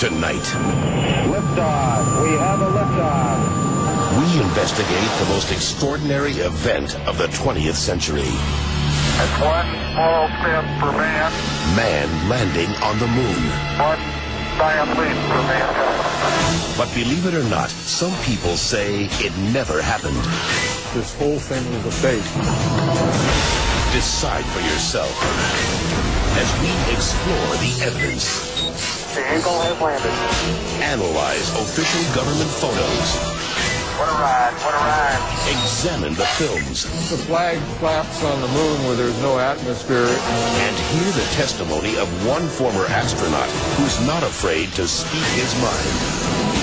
tonight. Liftoff. We have a liftoff. We investigate the most extraordinary event of the 20th century. It's one small step for man. Man landing on the moon. One giant leap for mankind. But believe it or not, some people say it never happened. This whole thing was a fake. Decide for yourself as we explore the evidence. The Eagle has landed. Analyze official government photos. What a ride, what a ride. Examine the films. The flag flaps on the moon where there's no atmosphere. And hear the testimony of one former astronaut who's not afraid to speak his mind.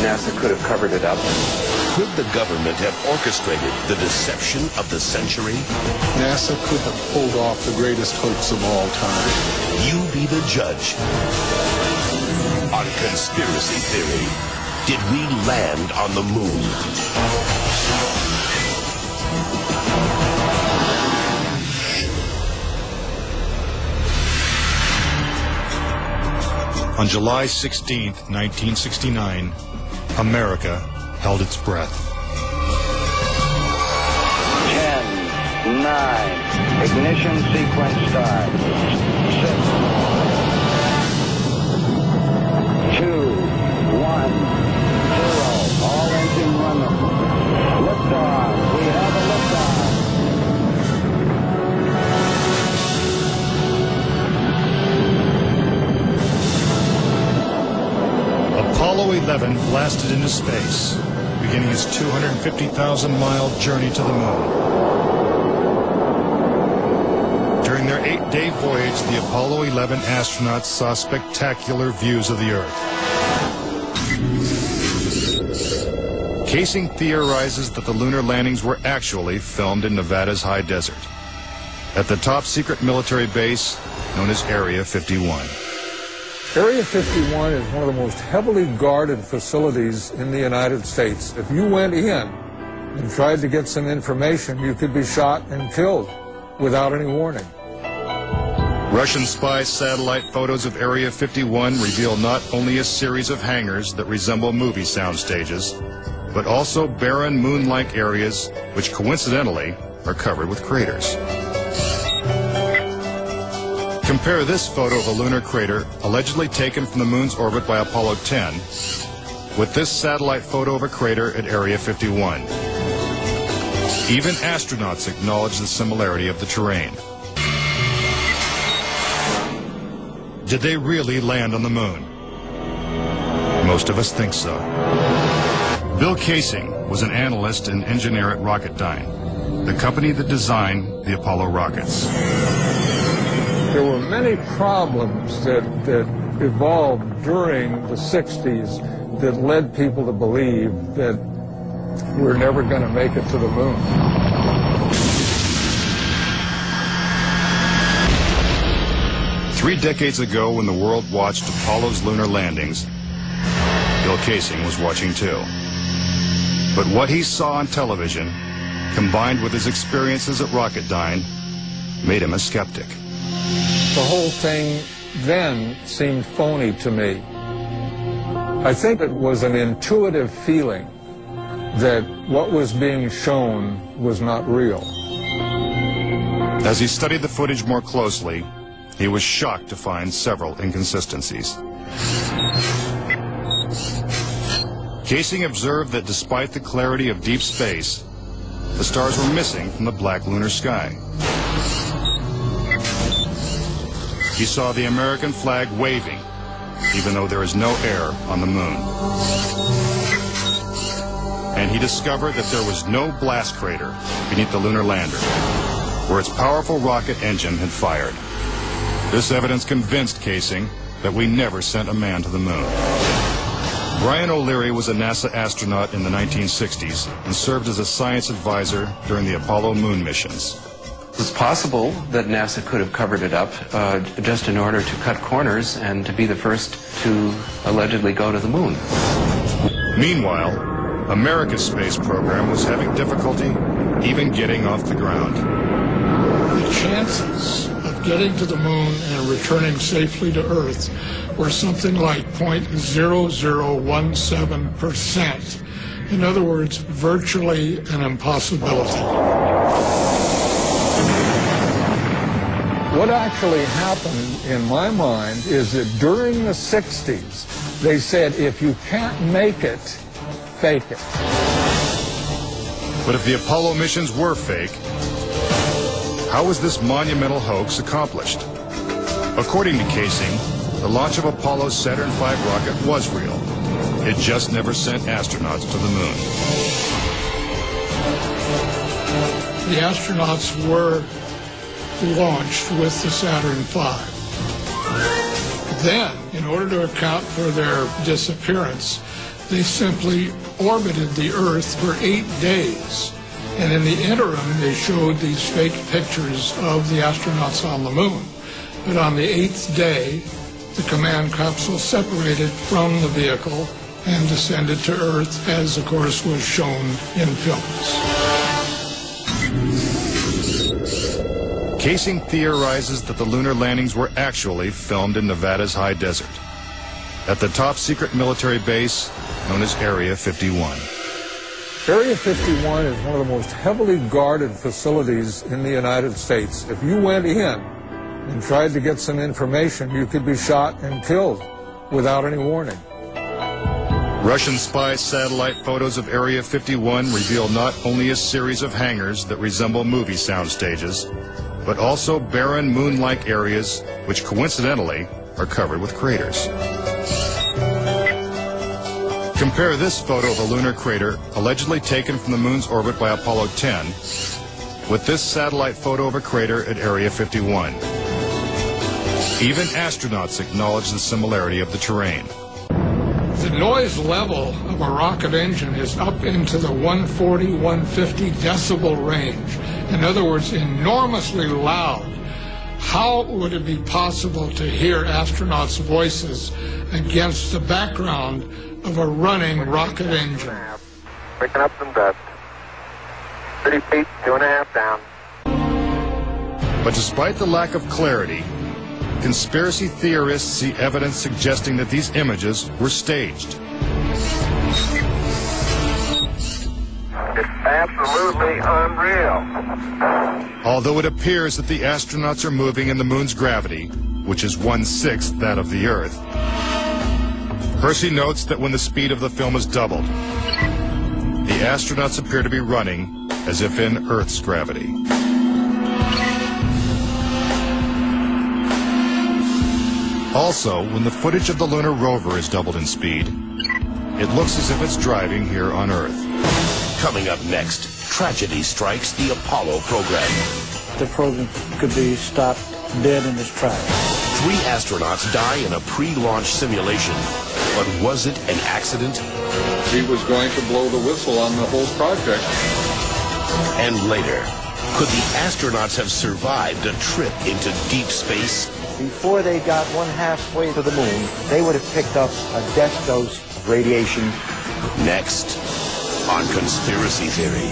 NASA could have covered it up. Could the government have orchestrated the deception of the century? NASA could have pulled off the greatest hoax of all time. You be the judge. On Conspiracy Theory, did we land on the moon? On July 16, 1969, America held its breath. 10, 9, ignition sequence start. 6, 2, 1, 0. All engine running. Liftoff. We have a liftoff. Apollo 11 blasted into space, beginning its 250,000-mile journey to the moon. During their 8-day voyage, the Apollo 11 astronauts saw spectacular views of the Earth. Casing theorizes that the lunar landings were actually filmed in Nevada's high desert, at the top-secret military base known as Area 51. Area 51 is one of the most heavily guarded facilities in the United States. If you went in and tried to get some information, you could be shot and killed without any warning. Russian spy satellite photos of Area 51 reveal not only a series of hangars that resemble movie sound stages, but also barren moon-like areas which coincidentally are covered with craters. Compare this photo of a lunar crater allegedly taken from the moon's orbit by Apollo 10 with this satellite photo of a crater at Area 51. Even astronauts acknowledge the similarity of the terrain. Did they really land on the moon? Most of us think so. Bill Casing was an analyst and engineer at Rocketdyne, the company that designed the Apollo rockets. There were many problems that evolved during the 60s that led people to believe that we're never going to make it to the moon. Three decades ago, when the world watched Apollo's lunar landings, Bill Casing was watching too. But what he saw on television, combined with his experiences at Rocketdyne, made him a skeptic. The whole thing then seemed phony to me. I think it was an intuitive feeling that what was being shown was not real. As he studied the footage more closely, he was shocked to find several inconsistencies. Casing observed that despite the clarity of deep space, the stars were missing from the black lunar sky. He saw the American flag waving, even though there is no air on the moon. And he discovered that there was no blast crater beneath the lunar lander, where its powerful rocket engine had fired. This evidence convinced Casing that we never sent a man to the moon. Brian O'Leary was a NASA astronaut in the 1960s and served as a science advisor during the Apollo moon missions. It's possible that NASA could have covered it up just in order to cut corners and to be the first to allegedly go to the moon. Meanwhile, America's space program was having difficulty even getting off the ground. The chances of getting to the moon and returning safely to Earth were something like 0.0017%. In other words, virtually an impossibility. What actually happened, in my mind, is that during the 60s, they said, if you can't make it, fake it. But if the Apollo missions were fake, how was this monumental hoax accomplished? According to Casing, the launch of Apollo's Saturn V rocket was real. It just never sent astronauts to the moon. The astronauts were launched with the Saturn V. Then, in order to account for their disappearance, they simply orbited the Earth for 8 days. And in the interim, they showed these fake pictures of the astronauts on the moon. But on the 8th day, the command capsule separated from the vehicle and descended to Earth, as of course was shown in films. Casing theorizes that the lunar landings were actually filmed in Nevada's high desert, at the top secret military base known as Area 51. Area 51 is one of the most heavily guarded facilities in the United States. If you went in and tried to get some information, you could be shot and killed without any warning. Russian spy satellite photos of Area 51 reveal not only a series of hangars that resemble movie sound stages, but also barren moon-like areas which coincidentally are covered with craters. Compare this photo of a lunar crater allegedly taken from the moon's orbit by Apollo 10 with this satellite photo of a crater at Area 51. Even astronauts acknowledge the similarity of the terrain. The noise level of a rocket engine is up into the 140, 150 decibel range. In other words, enormously loud. How would it be possible to hear astronauts' voices against the background of a running rocket engine? Picking up some dust. 30 feet, 2.5 down. But despite the lack of clarity, conspiracy theorists see evidence suggesting that these images were staged. It's absolutely unreal. Although it appears that the astronauts are moving in the moon's gravity, which is 1/6 that of the Earth, Percy notes that when the speed of the film is doubled, the astronauts appear to be running as if in Earth's gravity. Also, when the footage of the lunar rover is doubled in speed, it looks as if it's driving here on Earth. Coming up next, tragedy strikes the Apollo program. The program could be stopped dead in its tracks. 3 astronauts die in a pre-launch simulation. But was it an accident? He was going to blow the whistle on the whole project. And later, could the astronauts have survived a trip into deep space? Before they got 1/2 to the moon, they would have picked up a death dose of radiation. Next, on Conspiracy Theory.